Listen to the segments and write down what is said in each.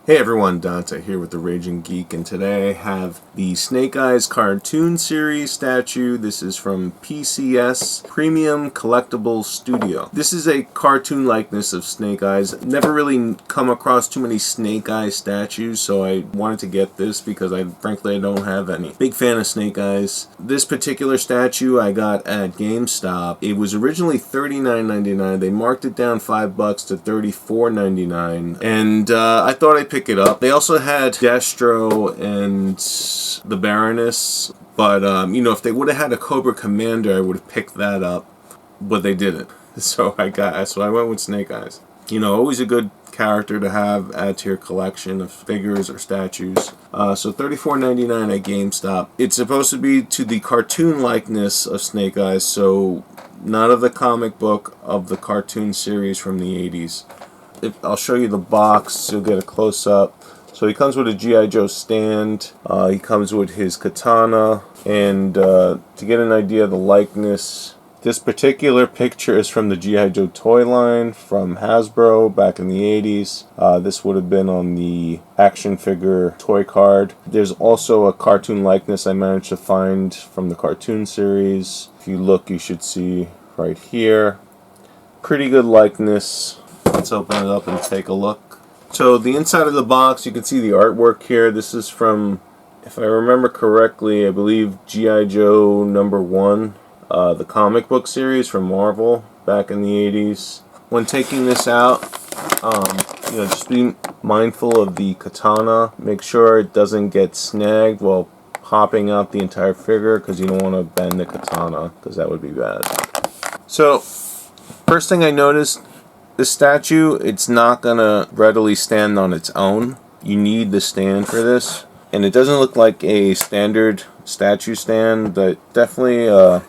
Hey everyone, Dante here with the Raging Geek, and today I have the Snake Eyes cartoon series statue. This is from PCS, Premium Collectible Studio. This is a cartoon likeness of Snake Eyes. Never really come across too many Snake Eyes statues, so I wanted to get this because frankly I don't have any. Big fan of Snake Eyes. This particular statue I got at GameStop. It was originally $39.99. They marked it down $5 to $34.99, and I thought I'd pick it up. They also had Destro and the Baroness, but if they would have had a Cobra Commander, I would have picked that up, but they didn't. So I went with Snake Eyes. Always a good character to have add to your collection of figures or statues. So $34.99 at GameStop. It's supposed to be to the cartoon likeness of Snake Eyes, so not of the comic book, of the cartoon series from the 80's. I'll show you the box so you'll get a close-up. So he comes with a G.I.JOE stand, he comes with his katana, and to get an idea of the likeness, this particular picture is from the G.I.JOE toy line from Hasbro back in the 80's. This would have been on the action figure toy card. There's also a cartoon likeness I managed to find from the cartoon series. If you look, you should see right here. Pretty good likeness. Let's open it up and take a look. So the inside of the box, you can see the artwork here. This is from, if I remember correctly, I believe G.I.JOE #1, the comic book series from Marvel back in the 80's. When taking this out, just be mindful of the katana. Make sure it doesn't get snagged while popping out the entire figure, because you don't want to bend the katana, because that would be bad. So, first thing I noticed, this statue, it's not gonna readily stand on its own. You need the stand for this, and it doesn't look like a standard statue stand, but definitely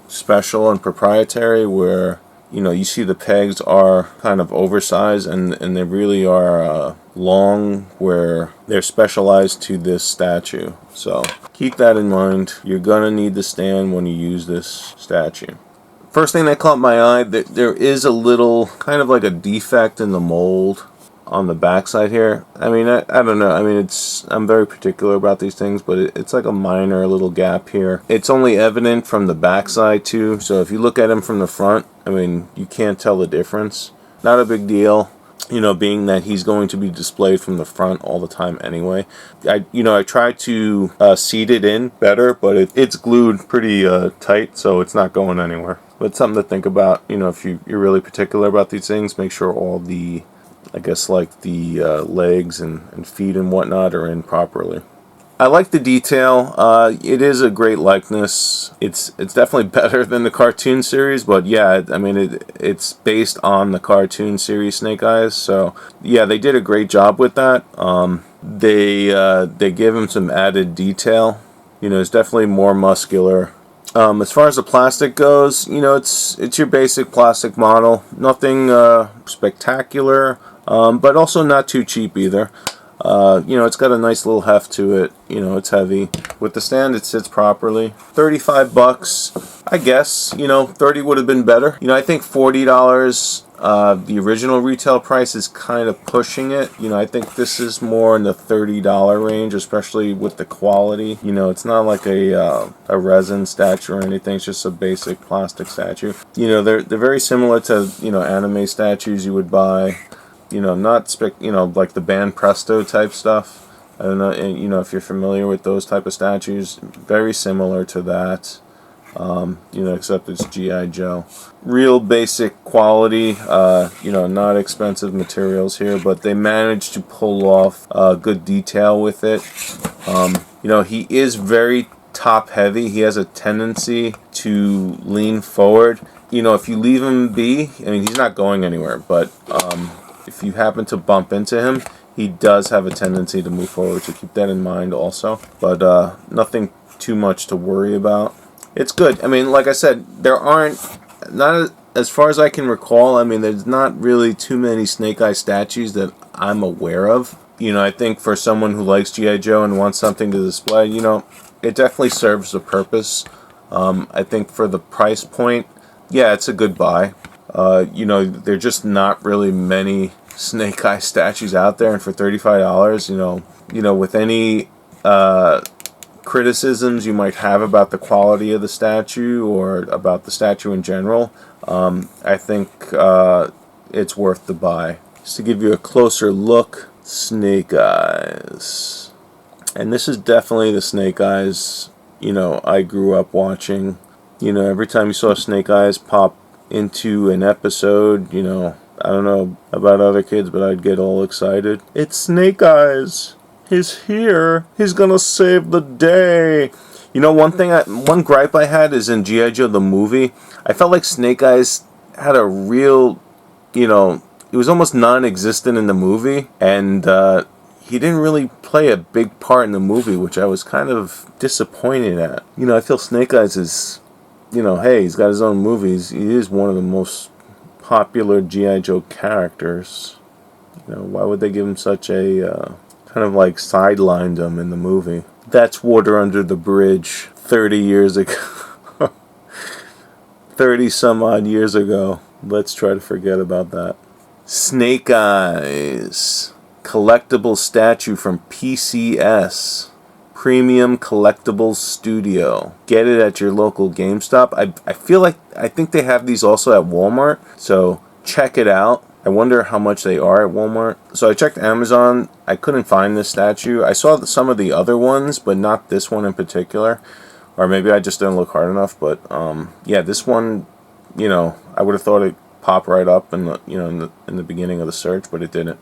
special and proprietary, where you see the pegs are kind of oversized, and they really are long, where they're specialized to this statue. So keep that in mind. You're gonna need the stand when you use this statue. First thing that caught my eye, that there is a little, kind of like a defect in the mold on the backside here. I don't know. I'm very particular about these things, but it's like a minor little gap here. It's only evident from the backside too, so if you look at him from the front, you can't tell the difference. Not a big deal, being that he's going to be displayed from the front all the time anyway. I tried to seat it in better, but it's glued pretty tight, so it's not going anywhere. But it's something to think about, if you're really particular about these things. Make sure all the, legs and feet and whatnot are in properly. I like the detail. It is a great likeness. It's definitely better than the cartoon series, but yeah, it's based on the cartoon series Snake Eyes, so yeah, they did a great job with that. They give him some added detail. It's definitely more muscular. As far as the plastic goes, it's your basic plastic model. Nothing spectacular, but also not too cheap either. It's got a nice little heft to it. It's heavy. With the stand, it sits properly. $35, I guess. 30 would have been better. I think $40, the original retail price, is kind of pushing it. I think this is more in the $30 range, especially with the quality. It's not like a resin statue or anything. It's just a basic plastic statue. They're very similar to anime statues you would buy. Not like the band Presto type stuff. I don't know, if you're familiar with those type of statues, very similar to that. Except it's G.I.JOE. Real basic quality, not expensive materials here, but they managed to pull off good detail with it. He is very top heavy. He has a tendency to lean forward. If you leave him be, he's not going anywhere, but if you happen to bump into him, he does have a tendency to move forward, so keep that in mind also. But nothing too much to worry about. It's good. Like I said, there aren't, not as far as I can recall, there's not really too many Snake Eye statues that I'm aware of. I think for someone who likes G.I.JOE and wants something to display, it definitely serves the purpose. I think for the price point, yeah, it's a good buy. There are just not really many Snake Eye statues out there, and for $35, with any criticisms you might have about the quality of the statue or about the statue in general, I think it's worth the buy. Just to give you a closer look, Snake Eyes. And this is definitely the Snake Eyes, I grew up watching. Every time you saw Snake Eyes pop into an episode, I don't know about other kids, but I'd get all excited. It's Snake Eyes. He's here. He's gonna save the day. One gripe I had is in G.I. Joe the movie, I felt like Snake Eyes had a real, it was almost non-existent in the movie, and he didn't really play a big part in the movie, which I was kind of disappointed at. I feel Snake Eyes is, hey, he's got his own movies. He is one of the most popular G.I. Joe characters. Why would they give him such a kind of like sidelined him in the movie? That's water under the bridge 30 years ago. 30 some odd years ago. Let's try to forget about that. Snake Eyes. Collectible statue from PCS. Premium Collectible Studio. Get it at your local GameStop. I think they have these also at Walmart, so check it out. I wonder how much they are at Walmart. So I checked Amazon. I couldn't find this statue. I saw some of the other ones, but not this one in particular. Or maybe I just didn't look hard enough. But yeah, this one, I would have thought it popped right up in the beginning of the search, but it didn't.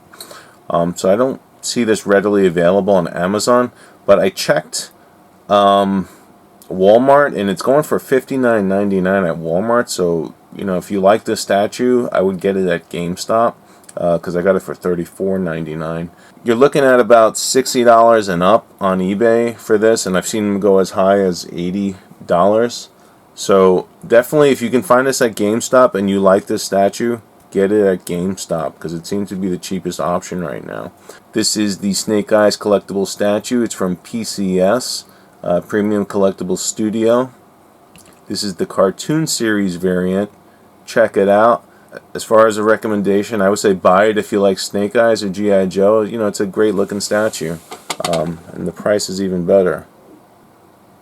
So I don't see this readily available on Amazon. But I checked Walmart, and it's going for $59.99 at Walmart. So if you like this statue, I would get it at GameStop because I got it for $34.99. You're looking at about $60 and up on eBay for this, and I've seen them go as high as $80. So definitely, if you can find this at GameStop and you like this statue, get it at GameStop because it seems to be the cheapest option right now. This is the Snake Eyes collectible statue. It's from PCS, Premium Collectible Studio. This is the cartoon series variant. Check it out. As far as a recommendation, I would say buy it if you like Snake Eyes or G.I. Joe. It's a great looking statue. And the price is even better.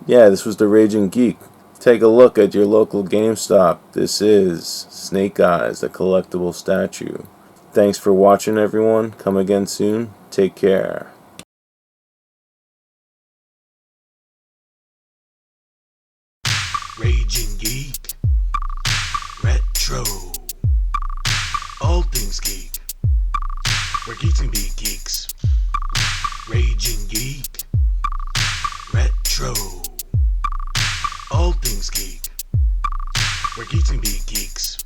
Yeah, this was the Raging Geek. Take a look at your local GameStop. This is Snake Eyes, the collectible statue. Thanks for watching, everyone. Come again soon. Take care. Raging Geek, Retro, all things geek, where geeks can be geeks. Raging Geek, Retro, all things geek, where geeks can be geeks.